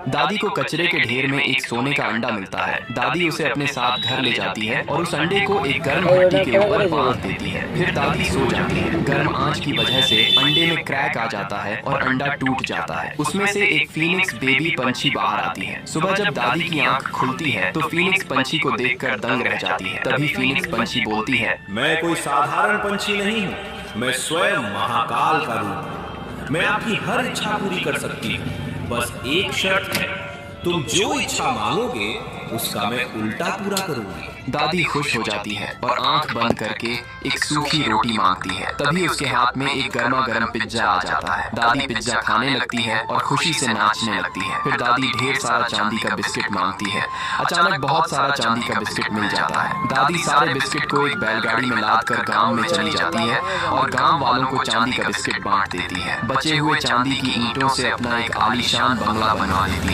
दादी को कचरे के ढेर में एक सोने का अंडा मिलता है। दादी उसे अपने साथ घर ले जाती है और उस अंडे को एक गर्म भट्टी के ऊपर बांध देती है। फिर दादी सो जाती है। गर्म आंच की वजह से अंडे में क्रैक आ जाता है और अंडा टूट जाता है। उसमें से एक फीनिक्स बेबी पंछी बाहर आती है। सुबह जब दादी की आंख खुलती है तो फीनिक्स पंछी को देखकर दंग रह जाती है। तभी फीनिक्स पंछी बोलती है, मैं कोई साधारण पंछी नहीं हूँ, मैं स्वयं महाकाल का रूप हूँ। मैं आपकी हर इच्छा पूरी कर सकती हूँ, बस एक शर्त है, तुम जो इच्छा मांगोगे उसका मैं उल्टा पूरा करूंगी। दादी खुश हो जाती है और आंख बंद करके एक सूखी रोटी मांगती है। तभी उसके हाथ में एक गर्मा गर्म पिज्जा आ जाता है। दादी पिज्जा खाने लगती है और खुशी से नाचने लगती है। फिर दादी ढेर सारा चांदी का बिस्किट मांगती है। अचानक बहुत सारा चांदी का बिस्किट मिल जाता है। दादी सारे बिस्किट को एक बैलगाड़ी में लाद कर गाँव में चली जाती है और गाँव वालों को चांदी का बिस्किट बांट देती है। बचे हुए चांदी की ईंटों से अपना एक आलीशान बंगला बनवा देती है।